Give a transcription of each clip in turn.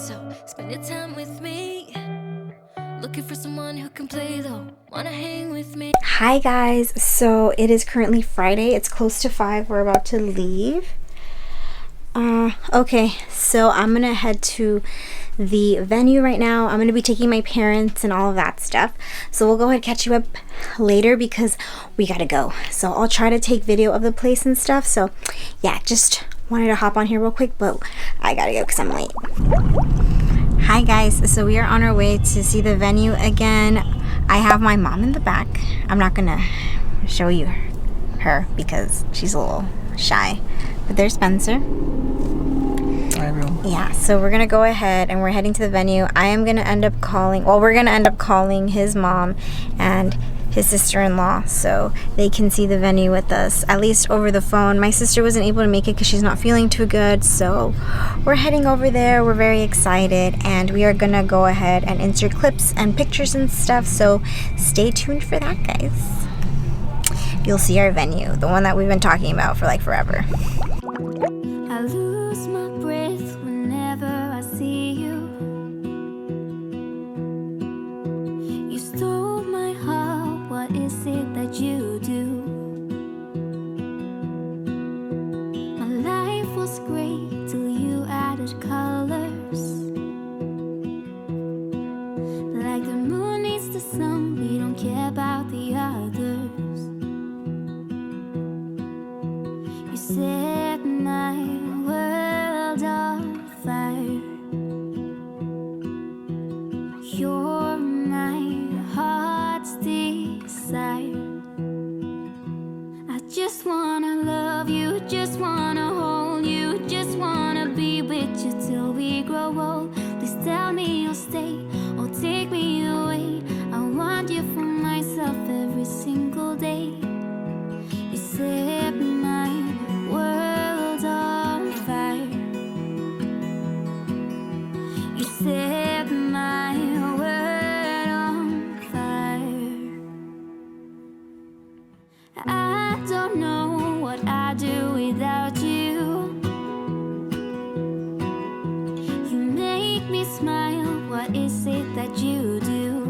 So spend your time with me. Looking for someone who can play though. Wanna hang with me? Hi guys, so it is currently Friday. It's close to 5. We're about to leave. Okay, so I'm gonna head to the venue right now. I'm gonna be taking my parents and all of that stuff. So we'll go ahead and catch you up later because we gotta go. So I'll try to take video of the place and stuff. So yeah, just wanted to hop on here real quick, but I gotta go because I'm late. Hi guys, so we are on our way to see the venue again. I have my mom in the back. I'm not gonna show you her because she's a little shy. But there's Spencer. Hi, everyone. Yeah, so we're gonna go ahead and we're heading to the venue. I am gonna end up calling, well, we're gonna end up calling his mom and his sister-in-law so they can see the venue with us, at least over the phone. My sister wasn't able to make it because she's not feeling too good, so we're heading over there. We're very excited and we are gonna go ahead and insert clips and pictures and stuff, so stay tuned for that, guys. You'll see our venue, the one that we've been talking about for like forever. I lose my breath whenever I see you. You stole my heart, what is it that you do? My life was great till you added colors. Like the moon needs the sun, we don't care about the others. You set my world on fire. You're my heart's desire. I just wanna love you, just wanna hold you, just wanna be with you till we grow old. Please tell me you'll stay or take me away. I want you for myself every single day. You set my world on fire. You set my world on fire. I don't know what I'd do without you. You make me smile, what is it that you do?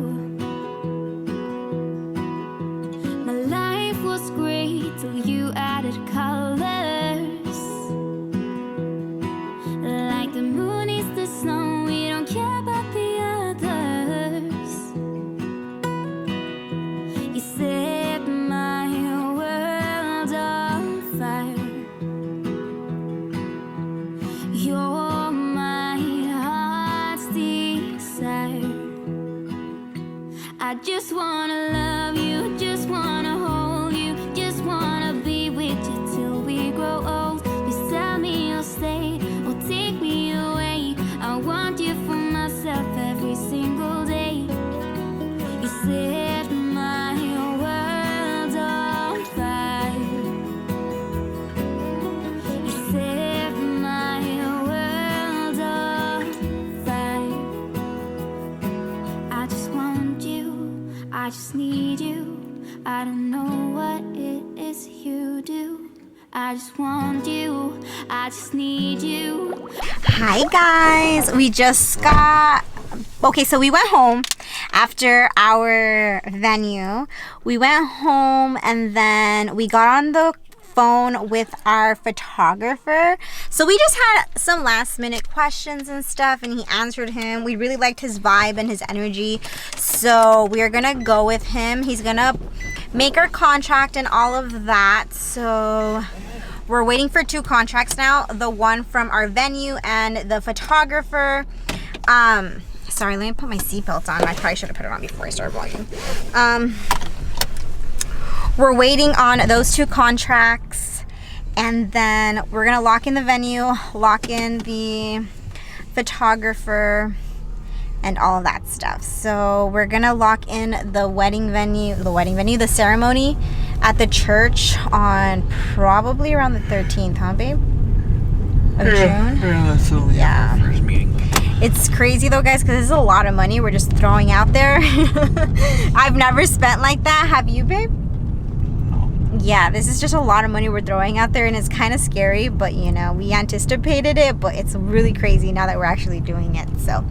My life was great till you added colors. Like the moon is the snow, we don't care about the others. You set my world on fire. You're my heart's desire. I just wanna love you, just wanna hold you, just wanna be with you till we grow old. Please tell me you'll stay or take me away. I want you for myself every single day. You set my world on fire. You set my world on fire. I just want you, I just need you. I don't know what it is you do. I just want you, I just need you. Hi guys, we just got, okay, so we went home after our venue. We went home and then we got on the phone with our photographer. So we just had some last minute questions and stuff and he answered him. We really liked his vibe and his energy, so we are gonna go with him. He's gonna make our contract and all of that. So we're waiting for 2 contracts now, the one from our venue and the photographer. Sorry, let me put my seatbelt on. I probably should have put it on before I started vlogging. We're waiting on those 2 contracts and then we're gonna lock in the venue, lock in the photographer and all of that stuff. So we're gonna lock in the ceremony at the church on probably around the 13th, huh babe? Of June? Yeah, that's only our first meeting. It's crazy though, guys, because this is a lot of money we're just throwing out there. I've never spent like that. Have you, babe? No. yeah, this is just a lot of money we're throwing out there, and it's kind of scary, but you know, we anticipated it, but it's really crazy now that we're actually doing it. So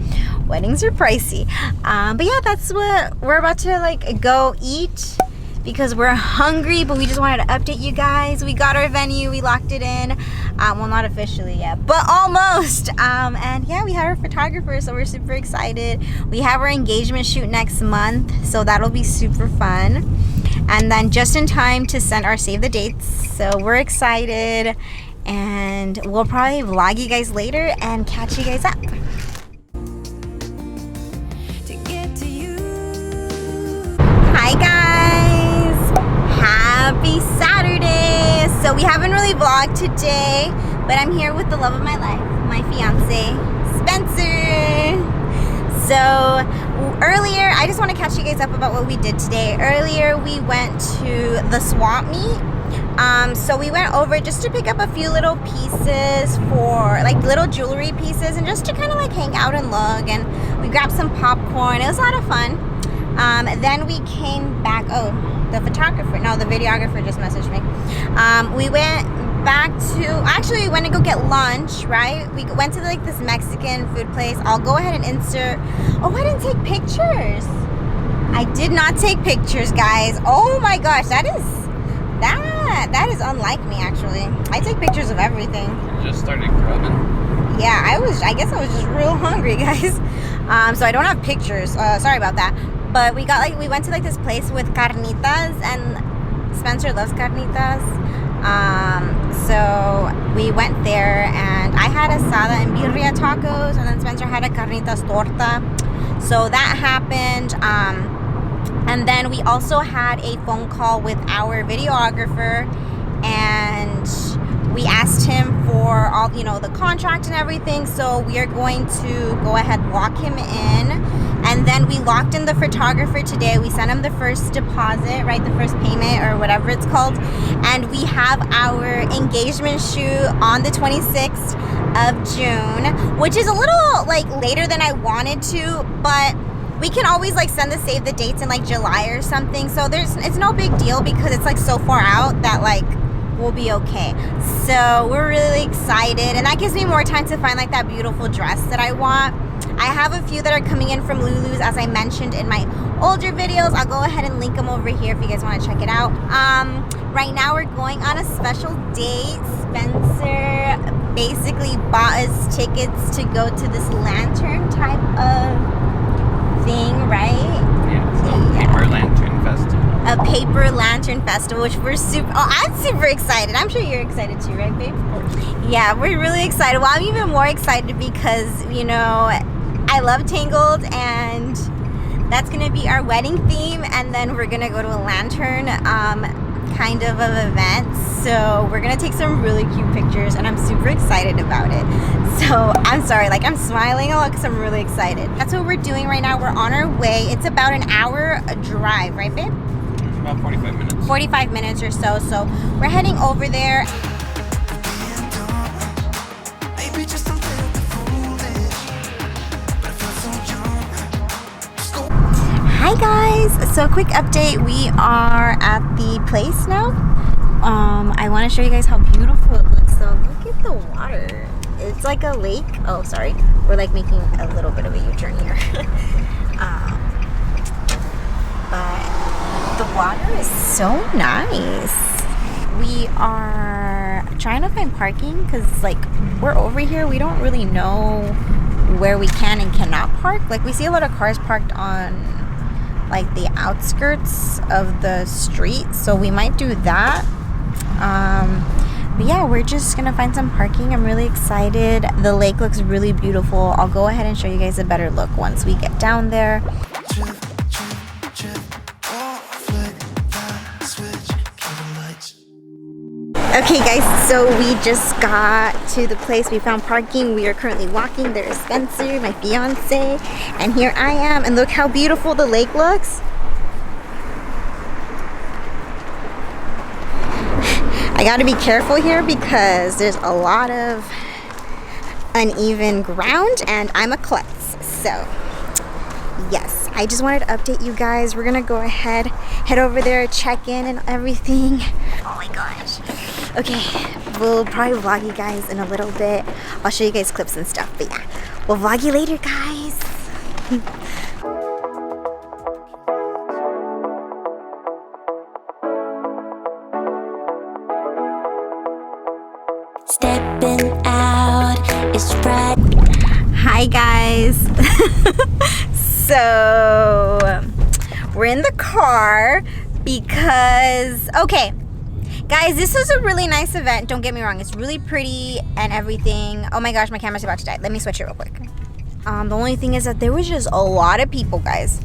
weddings are pricey, but yeah, that's what we're about to like go eat because we're hungry. But we just wanted to update you guys. We got our venue, we locked it in, well, not officially yet, but almost. And yeah, we have our photographer, so we're super excited. We have our engagement shoot next month, so that'll be super fun. And then just in time to send our save the dates, so we're excited, and we'll probably vlog you guys later and catch you guys up. Hi guys, happy Saturday. So we haven't really vlogged today, but I'm here with the love of my life, my fiance Spencer. So earlier, I just want to catch you guys up about what we did today. Earlier, we went to the swap meet. So we went over just to pick up a few little pieces for like little jewelry pieces, and just to kind of like hang out and look. And we grabbed some popcorn. It was a lot of fun. Then we came back. Oh, the videographer just messaged me. We went back to, actually we went to go get lunch, right? We went to like this Mexican food place. I'll go ahead and insert. Oh, I didn't take pictures. I did not take pictures, guys. Oh my gosh, that is unlike me, actually. I take pictures of everything. You just started grubbing. Yeah, I guess I was just real hungry, guys. So I don't have pictures. Sorry about that. But we went to like this place with carnitas, and Spencer loves carnitas. So we went there, and I had asada and birria tacos, and then Spencer had a carnitas torta. So that happened. And then we also had a phone call with our videographer, and we asked him for all, you know, the contract and everything. So we are going to go ahead, lock him in. And then we locked in the photographer today. We sent him the first deposit, right? The first payment or whatever it's called. And we have our engagement shoot on the 26th of June, which is a little like later than I wanted to, but we can always like send the save the dates in like July or something. So it's no big deal because it's like so far out that like we'll be okay. So we're really excited, and that gives me more time to find like that beautiful dress that I want. I have a few that are coming in from Lulu's, as I mentioned in my older videos. I'll go ahead and link them over here if you guys want to check it out. Right now we're going on a special date. Spencer basically bought us tickets to go to this lantern type of thing, right? Yeah, it's a paper lantern festival. A paper lantern festival, which we're I'm super excited. I'm sure you're excited too, right, babe? Yeah, we're really excited. Well, I'm even more excited because, you know, I love Tangled, and that's gonna be our wedding theme, and then we're gonna go to a lantern kind of event. So we're gonna take some really cute pictures, and I'm super excited about it. So I'm sorry, like I'm smiling a lot because I'm really excited. That's what we're doing right now. We're on our way. It's about an hour drive, right, babe? About 45 minutes. 45 minutes or so. So we're heading over there. Hi guys, so quick update. We are at the place now. I want to show you guys how beautiful it looks. So look at the water. It's like a lake. Oh, sorry. We're like making a little bit of a U-turn here. But the water is so nice. We are trying to find parking because like we're over here. We don't really know where we can and cannot park. Like we see a lot of cars parked on like the outskirts of the street, so we might do that. But yeah, we're just gonna find some parking. I'm really excited. The lake looks really beautiful. I'll go ahead and show you guys a better look once we get down there. Okay guys, so we just got to the place. We found parking. We are currently walking. There is Spencer, my fiance, and here I am, and look how beautiful the lake looks. I gotta be careful here because there's a lot of uneven ground, and I'm a klutz. So yes, I just wanted to update you guys. We're gonna go ahead, head over there, check in and everything. Okay, we'll probably vlog you guys in a little bit. I'll show you guys clips and stuff, but yeah, we'll vlog you later, guys. Stepping out, it's Friday. Hi guys. So we're in the car because okay guys, this was a really nice event. Don't get me wrong, it's really pretty and everything. Oh my gosh, my camera's about to die. Let me switch it real quick. The only thing is that there was just a lot of people, guys.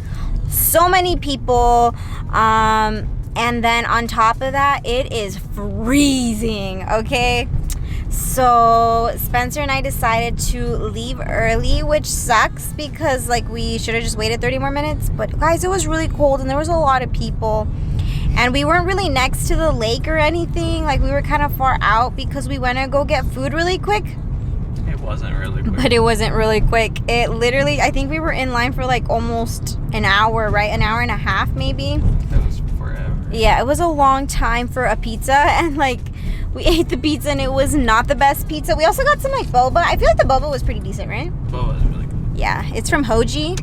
So many people. And then on top of that, it is freezing, okay? So Spencer and I decided to leave early, which sucks because like we should have just waited 30 more minutes. But guys, it was really cold and there was a lot of people. And we weren't really next to the lake or anything. Like we were kind of far out because we went to go get food really quick. It wasn't really quick. But it wasn't really quick. It literally, I think we were in line for like almost an hour, right? An hour and a half maybe. That was forever. Yeah, it was a long time for a pizza. And like we ate the pizza and it was not the best pizza. We also got some like boba. I feel like the boba was pretty decent, right? Boba was really good. Yeah, it's from Hoiji.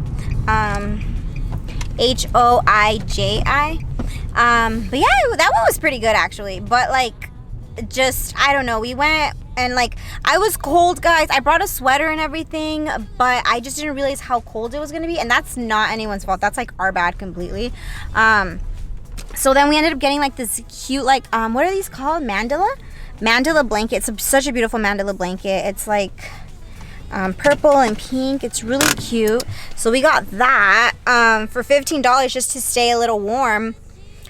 Hoiji. But yeah, that one was pretty good actually. But like, just, I don't know. We went and like, I was cold, guys. I brought a sweater and everything, but I just didn't realize how cold it was gonna be. And that's not anyone's fault. That's like our bad completely. So then we ended up getting like this cute, like, what are these called? Mandala blanket. It's such a beautiful mandala blanket. It's like purple and pink. It's really cute. So we got that for $15 just to stay a little warm.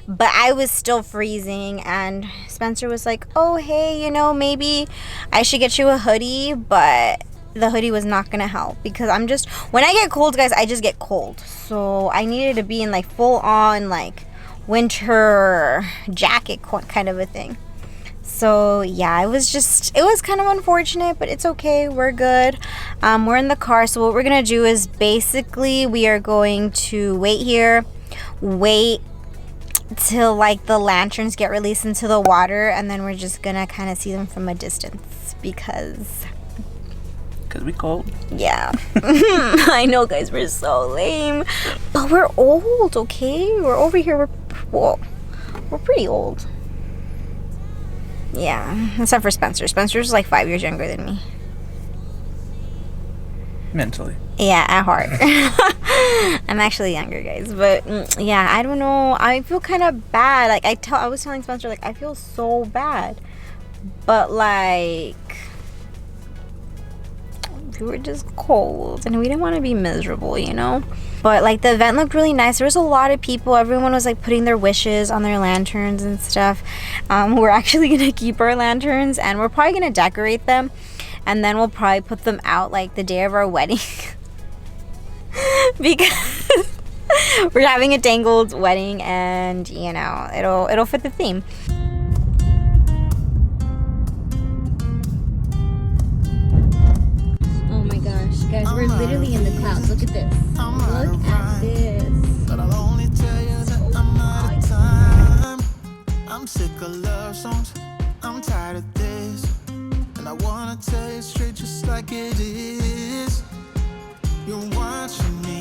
But I was still freezing and Spencer was like, oh, hey, you know, maybe I should get you a hoodie. But the hoodie was not going to help because I'm just, when I get cold, guys, I just get cold. So I needed to be in like full on like winter jacket kind of a thing. So yeah, it was kind of unfortunate, but it's okay. We're good. We're in the car. So what we're going to do is basically we are going to wait here, wait till like the lanterns get released into the water, and then we're just gonna kind of see them from a distance because we cold. Yeah. I know, guys, we're so lame, but we're old, okay? We're over here, we're pretty old. Yeah, except for Spencer. Spencer's like 5 years younger than me. Mentally. Yeah, at heart. I'm actually younger, guys. But yeah, I don't know. I feel kind of bad. Like I was telling Spencer, like I feel so bad. But like we were just cold and we didn't want to be miserable, you know? But like the event looked really nice. There was a lot of people. Everyone was like putting their wishes on their lanterns and stuff. We're actually gonna keep our lanterns and we're probably gonna decorate them. And then we'll probably put them out like the day of our wedding. Because we're having a tangled wedding and you know, it'll fit the theme. Oh my gosh, guys, we're literally in the clouds. Look at this. Look at this. But I'll only tell you that I'm out of time. I'm sick of love songs. I'm tired of this. And I wanna tell you straight just like it is. You're watching me.